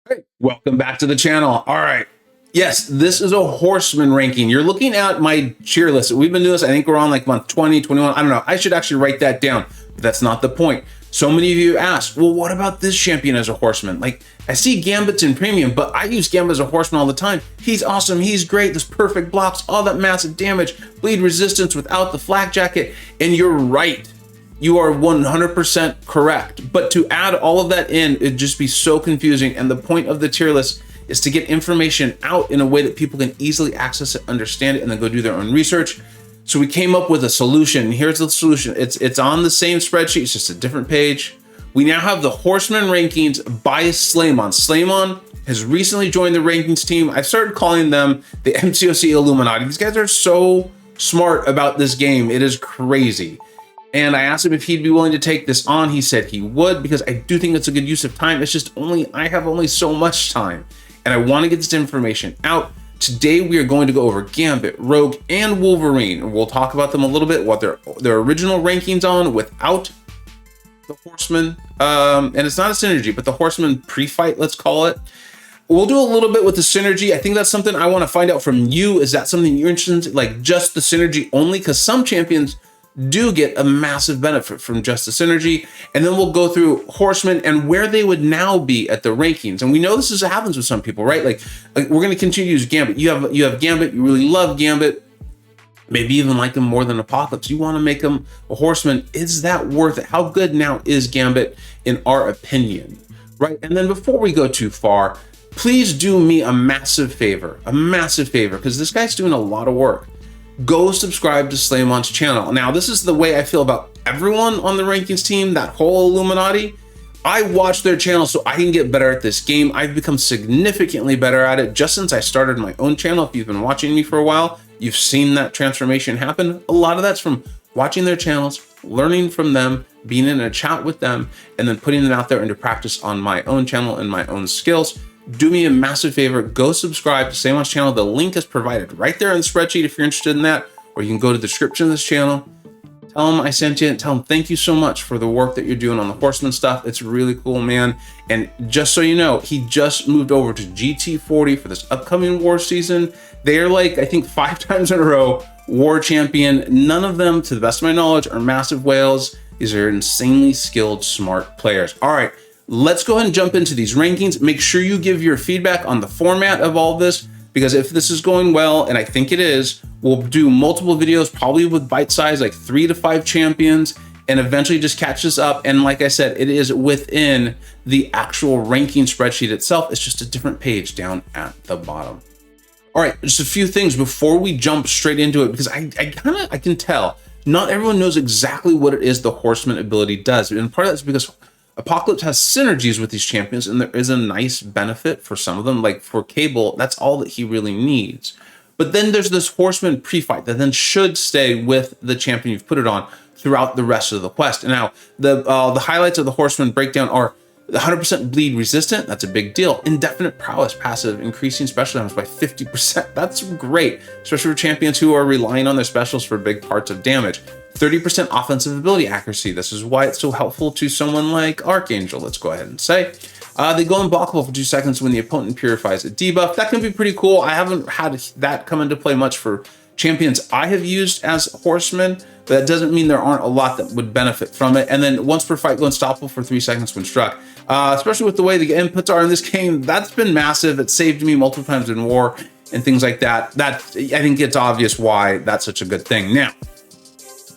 Hey, welcome back to the channel. All right. Yes, this is a Horseman ranking. You're looking at my tier list. We've been doing this, I think we're on like month 20, 21. I don't know. I should actually write that down, but that's not the point. So many of you asked, well, what about this champion as a Horseman? Like, I see Gambits in premium, but I use Gambit as a Horseman all the time. He's awesome. He's great. This perfect blocks, all that massive damage, bleed resistance without the flak jacket. And you're right. You are 100% correct. But to add all of that in, it'd just be so confusing. And the point of the tier list is to get information out in a way that people can easily access it, understand it, and then go do their own research. So we came up with a solution. Here's the solution. It's on the same spreadsheet, it's just a different page. We now have the Horseman Rankings by Slaymon. Slaymon has recently joined the rankings team. I've started calling them the MCoC Illuminati. These guys are so smart about this game. It is crazy. And I asked him if he'd be willing to take this on. He said he would, because I do think it's a good use of time. It's just I have only so much time, and I want to get this information out. Today, we are going to go over Gambit, Rogue, and Wolverine. We'll talk about them a little bit, what their original rankings on without the Horseman. And it's not a synergy, but the Horseman pre-fight, let's call it. We'll do a little bit with the synergy. I think that's something I want to find out from you. Is that something you're interested in, like just the synergy only? Because some champions do get a massive benefit from just the synergy. And then we'll go through Horsemen and where they would now be at the rankings. And we know this happens with some people, right? Like we're going to continue to use Gambit. You have Gambit, you really love Gambit, maybe even like him more than Apocalypse. You want to make him a Horseman. Is that worth it? How good now is Gambit in our opinion, right? And then before we go too far, please do me a massive favor, because this guy's doing a lot of work. Go subscribe to Slaymon's channel. Now, this is the way I feel about everyone on the rankings team, that whole Illuminati. I watch their channel so I can get better at this game. I've become significantly better at it just since I started my own channel. If you've been watching me for a while, you've seen that transformation happen. A lot of that's from watching their channels, learning from them, being in a chat with them, and then putting them out there into practice on my own channel and my own skills. Do me a massive favor, go subscribe to Slaymon's channel. The link is provided right there in the spreadsheet if you're interested in that, or you can go to the description of this channel. Tell him I sent you, and tell him thank you so much for the work that you're doing on the Horseman stuff. It's really cool, man. And just so you know, he just moved over to GT40 for this upcoming war season. They are like, I think 5 times in a row, war champion. None of them, to the best of my knowledge, are massive whales. These are insanely skilled, smart players. All right. Let's go ahead and jump into these rankings. Make sure you give your feedback on the format of all this, because if this is going well, and I think it is, we'll do multiple videos, probably with bite size, like 3 to 5 champions, and eventually just catch this up. And like I said, it is within the actual ranking spreadsheet itself. It's just a different page down at the bottom. All right, just a few things before we jump straight into it, because I can tell not everyone knows exactly what it is the Horseman ability does. And part of that's because Apocalypse has synergies with these champions, and there is a nice benefit for some of them. Like for Cable, that's all that he really needs. But then there's this Horseman pre-fight that then should stay with the champion you've put it on throughout the rest of the quest. And now the highlights of the Horseman breakdown are 100% bleed resistant. That's a big deal. Indefinite prowess passive, increasing special damage by 50%. That's great, especially for champions who are relying on their specials for big parts of damage. 30% offensive ability accuracy. This is why it's so helpful to someone like Archangel, let's go ahead and say. They go unblockable for 2 seconds when the opponent purifies a debuff. That can be pretty cool. I haven't had that come into play much for champions I have used as Horsemen, but that doesn't mean there aren't a lot that would benefit from it. And then once per fight, go unstoppable for 3 seconds when struck. Especially with the way the inputs are in this game, that's been massive. It saved me multiple times in war and things like that. I think it's obvious why that's such a good thing. Now,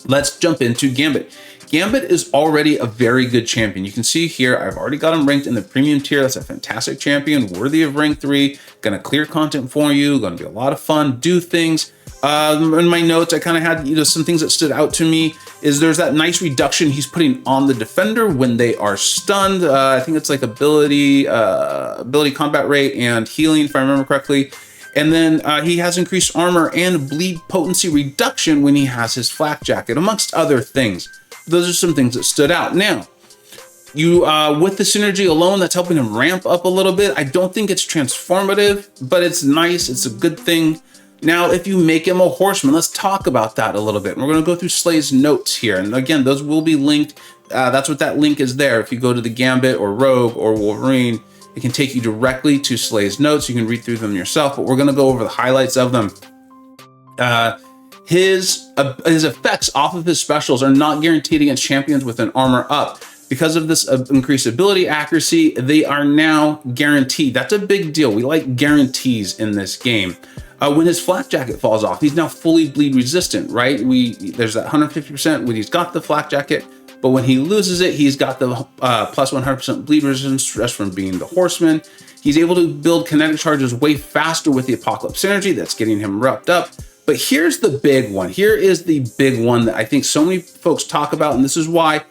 let's jump into Gambit. Gambit is already a very good champion. You can see here, I've already got him ranked in the premium tier. That's a fantastic champion, worthy of rank 3. Gonna clear content for you, gonna be a lot of fun, do things. In my notes, I kind of had some things that stood out to me. Is there's that nice reduction he's putting on the defender when they are stunned. I think it's like ability combat rate and healing, if I remember correctly. And then he has increased armor and bleed potency reduction when he has his flak jacket, amongst other things. Those are some things that stood out. Now, with the synergy alone, that's helping him ramp up a little bit. I don't think it's transformative, but it's nice. It's a good thing. Now, if you make him a Horseman, let's talk about that a little bit. And we're going to go through Slay's notes here. And again, those will be linked. That's what that link is there. If you go to the Gambit or Rogue or Wolverine, It can take you directly to Slay's notes. You can read through them yourself, but we're going to go over the highlights of them. His effects off of his specials are not guaranteed against champions with an armor up. Because of this increased ability accuracy, they are now guaranteed. That's a big deal. We like guarantees in this game. When his flak jacket falls off, he's now fully bleed resistant, right? There's that 150% when he's got the flak jacket, but when he loses it, he's got the plus 100% bleed resistance just from being the Horseman. He's able to build kinetic charges way faster with the Apocalypse Synergy. That's getting him wrapped up. But here's the big one. Here is the big one that I think so many folks talk about, and this is why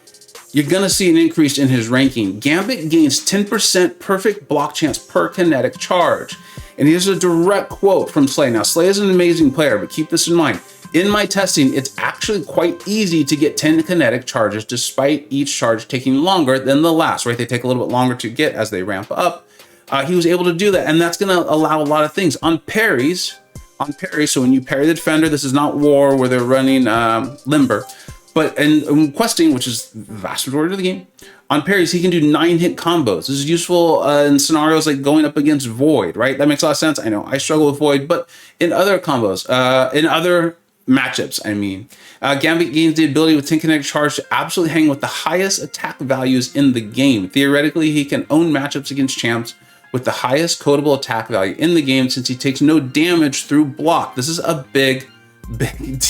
you're going to see an increase in his ranking. Gambit gains 10% perfect block chance per kinetic charge. And here's a direct quote from Slay. Now, Slay is an amazing player, but keep this in mind. In my testing, it's actually quite easy to get 10 kinetic charges despite each charge taking longer than the last, right? They take a little bit longer to get as they ramp up. He was able to do that, and that's going to allow a lot of things. On parries, so when you parry the defender, this is not war where they're running limber. But in questing, which is the vast majority of the game, on parries, he can do 9-hit combos. This is useful in scenarios like going up against Void, right? That makes a lot of sense. I know I struggle with Void, but in other combos, in other matchups, I mean, Gambit gains the ability with 10 kinetic charge to absolutely hang with the highest attack values in the game. Theoretically, he can own matchups against champs with the highest codable attack value in the game since he takes no damage through block. This is a big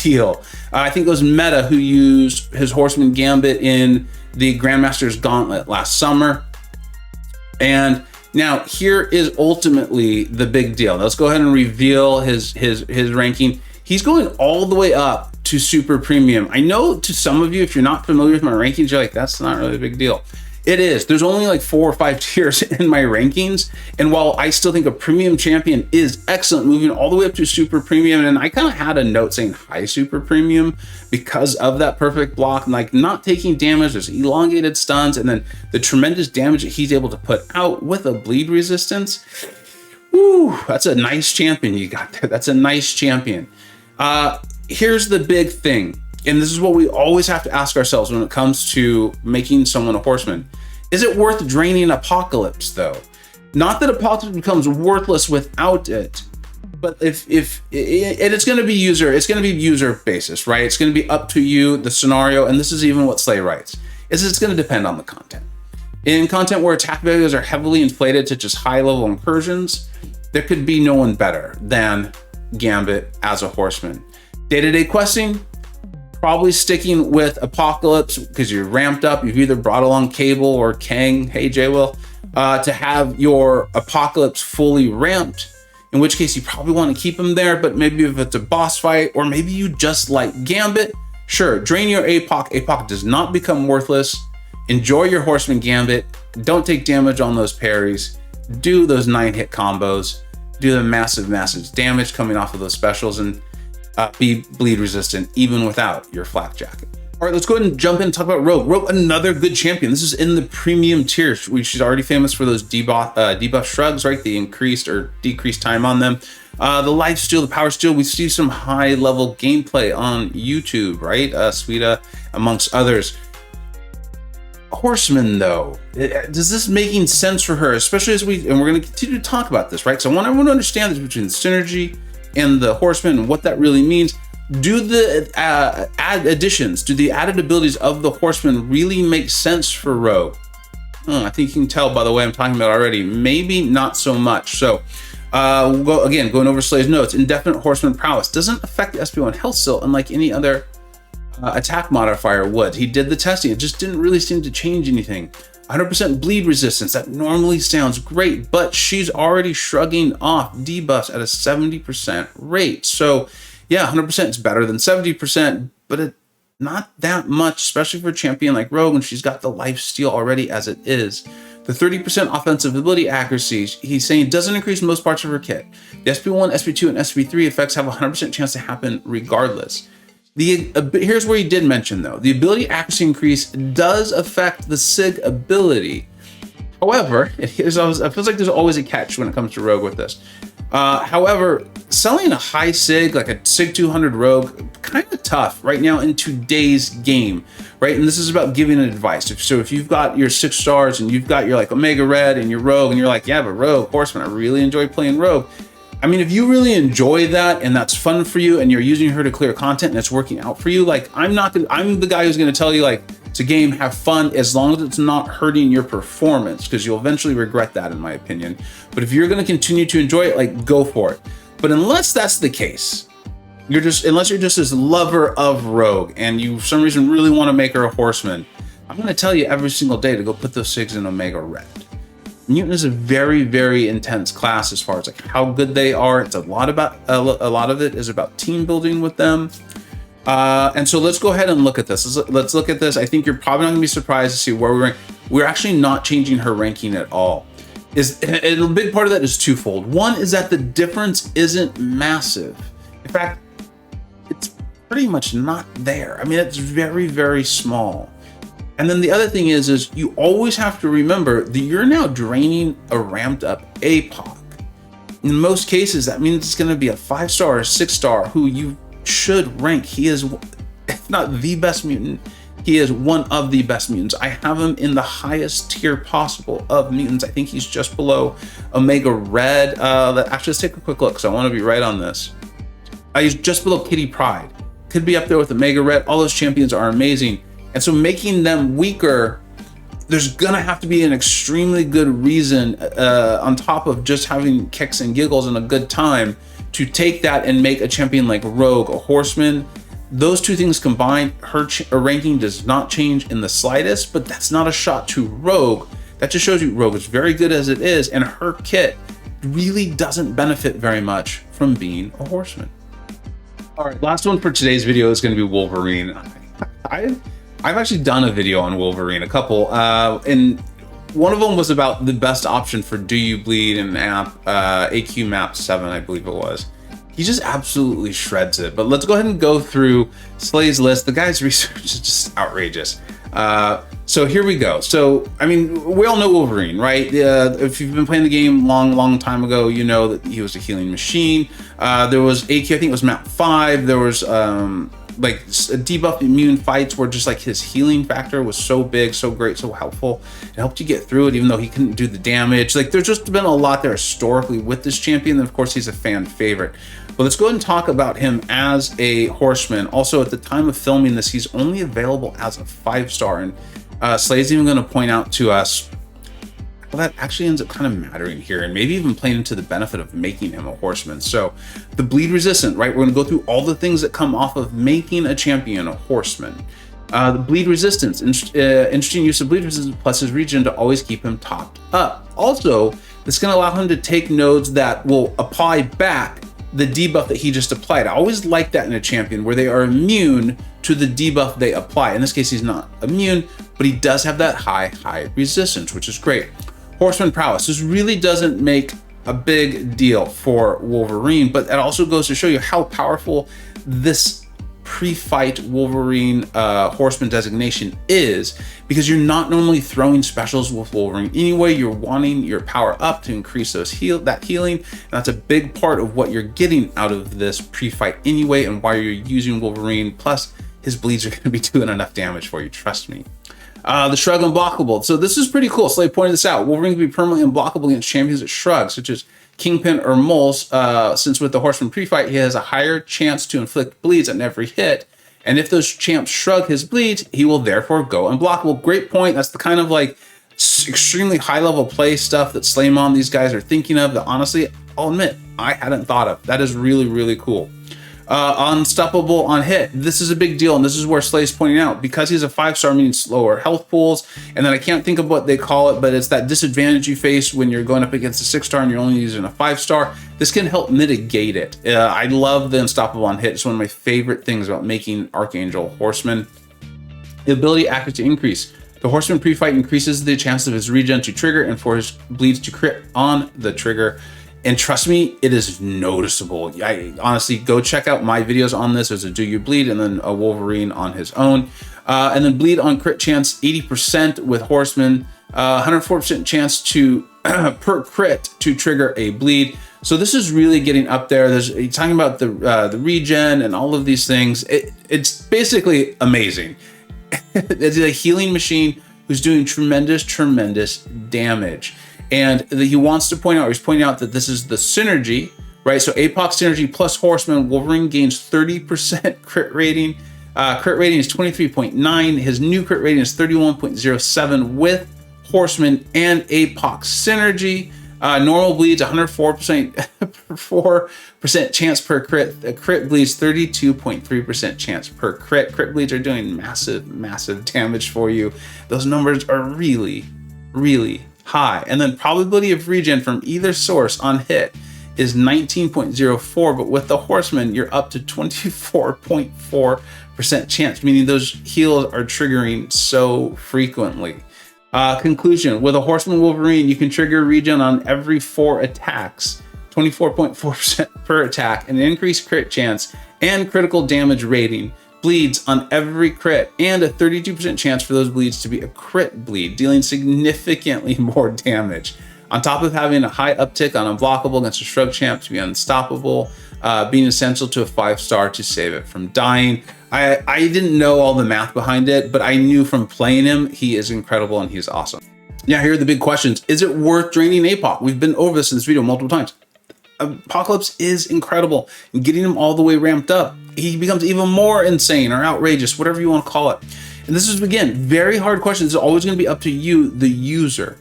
deal. I think it was Meta who used his Horseman Gambit in the Grandmaster's Gauntlet last summer. And now here is ultimately the big deal. Let's go ahead and reveal his ranking. He's going all the way up to Super Premium. I know to some of you, if you're not familiar with my rankings, you're like, that's not really a big deal. It is. There's only like 4 or 5 tiers in my rankings. And while I still think a premium champion is excellent, moving all the way up to super premium, and I kind of had a note saying high super premium because of that perfect block, and like not taking damage, there's elongated stuns, and then the tremendous damage that he's able to put out with a bleed resistance. Woo, that's a nice champion you got there. That's a nice champion. Here's the big thing. And this is what we always have to ask ourselves when it comes to making someone a Horseman. Is it worth draining Apocalypse though? Not that Apocalypse becomes worthless without it, but if it's going to be user basis, right? It's going to be up to you, the scenario, and this is even what Slay writes, is it's going to depend on the content. In content where attack values are heavily inflated to just high level incursions, there could be no one better than Gambit as a Horseman. Day-to-day questing, probably sticking with Apocalypse because you're ramped up. You've either brought along Cable or Kang, hey J-Will, to have your Apocalypse fully ramped, in which case you probably want to keep him there, but maybe if it's a boss fight, or maybe you just like Gambit, sure, drain your APOC. APOC does not become worthless. Enjoy your Horseman Gambit. Don't take damage on those parries. Do those 9-hit combos. Do the massive damage coming off of those specials, and be bleed resistant even without your flak jacket. All right, let's go ahead and jump in and talk about Rogue. Rogue, another good champion. This is in the premium tier, which she's already famous for those debuff shrugs, right? The increased or decreased time on them. The life steal, the power steal. We see some high level gameplay on YouTube, right? Suida, amongst others. Horseman though, does this making sense for her? Especially as we're going to continue to talk about this, right? So I want everyone to understand this between the synergy and the Horseman and what that really means. Do the additions, do the added abilities of the Horseman really make sense for Rogue? I think you can tell by the way I'm talking about already. Maybe not so much. So we'll go again, going over Slay's notes. Indefinite Horseman prowess doesn't affect the SP1 health still, unlike any other attack modifier would. He did the testing. It just didn't really seem to change anything. 100% bleed resistance, that normally sounds great, but she's already shrugging off debuffs at a 70% rate. So yeah, 100% is better than 70%, but not that much, especially for a champion like Rogue when she's got the life steal already as it is. The 30% offensive ability accuracy, he's saying, doesn't increase most parts of her kit. The SP1, SP2, and SP3 effects have a 100% chance to happen regardless. Here's where he did mention though, the ability accuracy increase does affect the SIG ability. However, it feels like there's always a catch when it comes to Rogue with this. However, selling a high sig, like a sig 200 rogue, kind of tough right now in today's game, right? And this is about giving advice. So if you've got your 6 stars and you've got your like Omega Red and your rogue, and you're like, yeah, but rogue, horseman, I really enjoy playing rogue. I mean, if you really enjoy that and that's fun for you and you're using her to clear content and it's working out for you, like I'm the guy who's going to tell you like, it's a game, have fun, as long as it's not hurting your performance, because you'll eventually regret that in my opinion. But if you're going to continue to enjoy it, like go for it. But unless that's the case, unless you're just this lover of rogue and you for some reason really want to make her a horseman, I'm going to tell you every single day to go put those SIGs in Omega Red. Mutant is a very, very intense class as far as like how good they are. It's a lot of it is about team building with them. And so let's go ahead and look at this. Let's look at this. I think you're probably not gonna be surprised to see where we rank. We're actually not changing her ranking at all. And a big part of that is twofold. One is that the difference isn't massive. In fact, it's pretty much not there. I mean, it's very, very small. And then the other thing is you always have to remember that you're now draining a ramped up APOC. In most cases, that means it's gonna be a 5-star or 6-star who you should rank. He is, if not the best mutant, he is one of the best mutants. I have him in the highest tier possible of mutants. I think he's just below Omega Red. Actually, let's take a quick look because I want to be right on this. He's just below Kitty Pryde. Could be up there with Omega Red. All those champions are amazing. And so making them weaker, there's gonna have to be an extremely good reason on top of just having kicks and giggles and a good time to take that and make a champion like Rogue a horseman. Those two things combined, her ranking does not change in the slightest, but that's not a shot to Rogue. That just shows you Rogue is very good as it is, and her kit really doesn't benefit very much from being a horseman. All right, last one for today's video is going to be Wolverine. I've actually done a video on Wolverine, a couple, and one of them was about the best option for Do You Bleed in AQ map 7, I believe it was. He just absolutely shreds it. But let's go ahead and go through Slay's list. The guy's research is just outrageous. So here we go. So, I mean, we all know Wolverine, right? If you've been playing the game long time ago, you know that he was a healing machine. There was AQ, I think it was map 5. There was like debuff immune fights where just like his healing factor was so big, so great, so helpful. It helped you get through it even though he couldn't do the damage. Like there's just been a lot there historically with this champion, and of course he's a fan favorite. But let's go ahead and talk about him as a horseman. Also, at the time of filming this, he's only available as a 5-star, and Slay's even going to point out to us, well, that actually ends up kind of mattering here, and maybe even playing into the benefit of making him a horseman. So the bleed resistant, right? We're going to go through all the things that come off of making a champion a horseman. The bleed resistance, interesting use of bleed resistance plus his regen to always keep him topped up. Also, this is going to allow him to take nodes that will apply back the debuff that he just applied. I always like that in a champion where they are immune to the debuff they apply. In this case, he's not immune, but he does have that high resistance, which is great. Horseman prowess. This really doesn't make a big deal for Wolverine, but it also goes to show you how powerful this pre-fight Wolverine horseman designation is, because you're not normally throwing specials with Wolverine anyway. You're wanting your power up to increase those that healing, and that's a big part of what you're getting out of this pre-fight anyway, and why you're using Wolverine. Plus his bleeds are going to be doing enough damage for you, trust me. The shrug unblockable. So this is pretty cool. Slay pointed this out. Wolverine can be permanently unblockable against champions that shrug, such as Kingpin or Moles, since with the Horseman pre-fight, he has a higher chance to inflict bleeds on every hit. And if those champs shrug his bleeds, he will therefore go unblockable. Great point. That's the kind of like extremely high level play stuff that Slaymon, these guys are thinking of that honestly, I'll admit, I hadn't thought of. That is really, really cool. Unstoppable on hit. This is a big deal, and this is where Slay's pointing out, because he's a 5-star, meaning slower health pools, and then I can't think of what they call it, but it's that disadvantage you face when you're going up against a 6-star and you're only using a 5-star. This can help mitigate it. I love the unstoppable on hit. It's one of my favorite things about making Archangel Horseman. The ability accuracy increase. The Horseman pre-fight increases the chance of his regen to trigger and for his bleeds to crit on the trigger. And trust me, it is noticeable. I honestly, go check out my videos on this. There's a Do You Bleed and then a Wolverine on his own. And then bleed on crit chance, 80% with Horseman, 104% chance to per crit to trigger a bleed. So this is really getting up there. There's talking about the regen and all of these things. It's basically amazing. It's a healing machine who's doing tremendous damage. And he wants to point out, he's pointing out that this is the synergy, right? So APOC synergy plus Horseman. Wolverine gains 30% crit rating. Crit rating is 23.9. His new crit rating is 31.07 with Horseman and APOC synergy. Normal bleeds 104% chance per crit. The crit bleeds 32.3% chance per crit. Crit bleeds are doing massive damage for you. Those numbers are really high. And then probability of regen from either source on hit is 19.04, but with the Horseman, you're up to 24.4% chance, meaning those heals are triggering so frequently. Conclusion, with a Horseman Wolverine, you can trigger regen on every 4 attacks, 24.4% per attack, an increased crit chance, and critical damage rating, bleeds on every crit, and a 32% chance for those bleeds to be a crit bleed, dealing significantly more damage. On top of having a high uptick on unblockable against a Shrug Champ to be unstoppable, being essential to a 5-star to save it from dying. I didn't know all the math behind it, but I knew from playing him, he is incredible and he's awesome. Now, here are the big questions. Is it worth draining APOC? We've been over this in this video multiple times. Apocalypse is incredible, and getting him all the way ramped up, he becomes even more insane or outrageous, whatever you want to call it. And this is, again, very hard question. It's always going to be up to you, the user.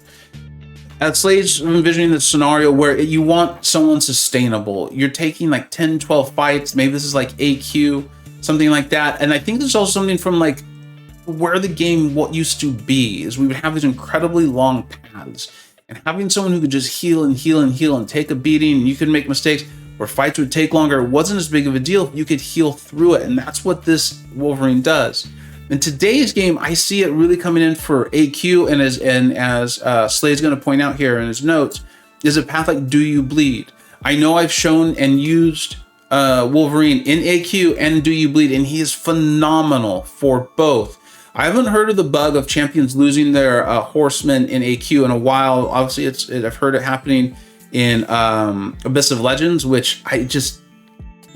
At Slade's envisioning the scenario where you want someone sustainable. You're taking like 10, 12 fights. Maybe this is like AQ, something like that. And I think there's also something from like where the game what used to be is we would have these incredibly long paths. And having someone who could just heal and take a beating, and you could make mistakes, where fights would take longer, it wasn't as big of a deal. You could heal through it. And that's what this Wolverine does. In today's game, I see it really coming in for AQ, and as Slade's going to point out here in his notes, is a path like Do You Bleed? I know I've shown and used Wolverine in AQ and Do You Bleed, and he is phenomenal for both. I haven't heard of the bug of champions losing their Horsemen in AQ in a while. Obviously, I've heard it happening in Abyss of Legends, which I just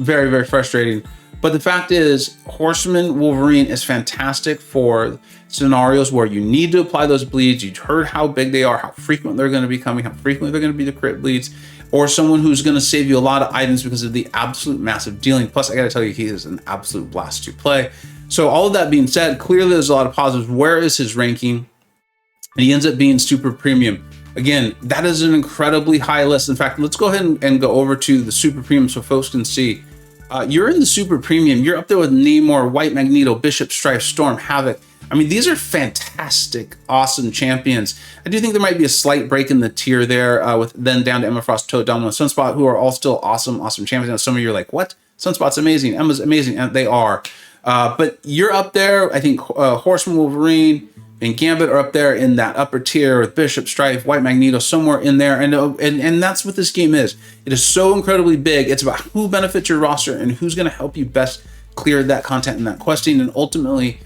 very frustrating. But the fact is, Horseman Wolverine is fantastic for scenarios where you need to apply those bleeds. You've heard how big they are, how frequent they're going to be coming, how frequently they're going to be the crit bleeds, or someone who's going to save you a lot of items because of the absolute massive dealing. Plus, I got to tell you, he is an absolute blast to play. So all of that being said, clearly there's a lot of positives. Where is his ranking? And he ends up being super premium. Again, that is an incredibly high list. In fact, let's go ahead and go over to the super premium so folks can see. You're in the super premium. You're up there with Namor, White Magneto, Bishop, Strife, Storm, Havoc. I mean, these are fantastic, awesome champions. I do think there might be a slight break in the tier there with then down to Emma Frost, Toad, Domino, and Sunspot, who are all still awesome champions. Now, some of you are like, what? Sunspot's amazing. Emma's amazing. And they are. But you're up there. I think Horseman, Wolverine, and Gambit are up there in that upper tier with Bishop, Strife, White Magneto, somewhere in there. And that's what this game is. It is so incredibly big. It's about who benefits your roster and who's going to help you best clear that content and that questing. And ultimately,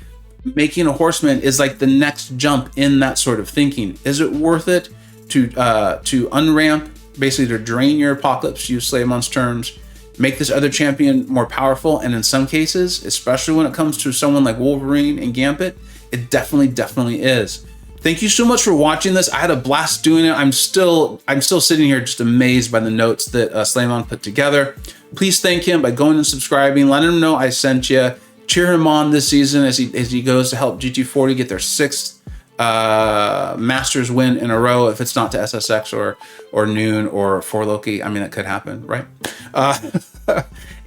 making a Horseman is like the next jump in that sort of thinking. Is it worth it to unramp, basically to drain your Apocalypse, use Slayemon's terms, make this other champion more powerful? And in some cases, especially when it comes to someone like Wolverine and Gambit, it definitely is. Thank you so much for watching this. I had a blast doing it. I'm still sitting here just amazed by the notes that Slayemon put together. Please thank him by going and subscribing, letting him know I sent you. Cheer him on this season as he goes to help GT40 get their 6th Masters win in a row. If it's not to SSX or Noon or for Loki, I mean, that could happen, right?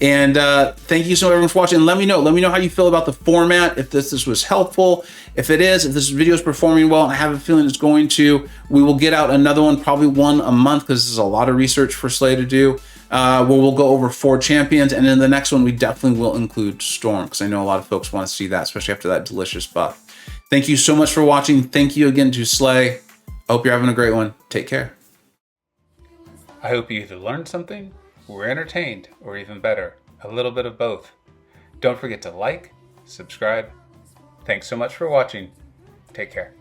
And thank you so much everyone for watching. Let me know how you feel about the format, if this was helpful. If it is, if this video is performing well, and I have a feeling it's going to, we will get out another one, probably one a month, because this is a lot of research for Slay to do, where we'll go over 4 champions. And in the next one, we definitely will include Storm, because I know a lot of folks want to see that, especially after that delicious buff. Thank you so much for watching. Thank you again to Slay. I hope you're having a great one. Take care. I hope you either learned something, were entertained, or even better, a little bit of both. Don't forget to like, subscribe. Thanks so much for watching. Take care.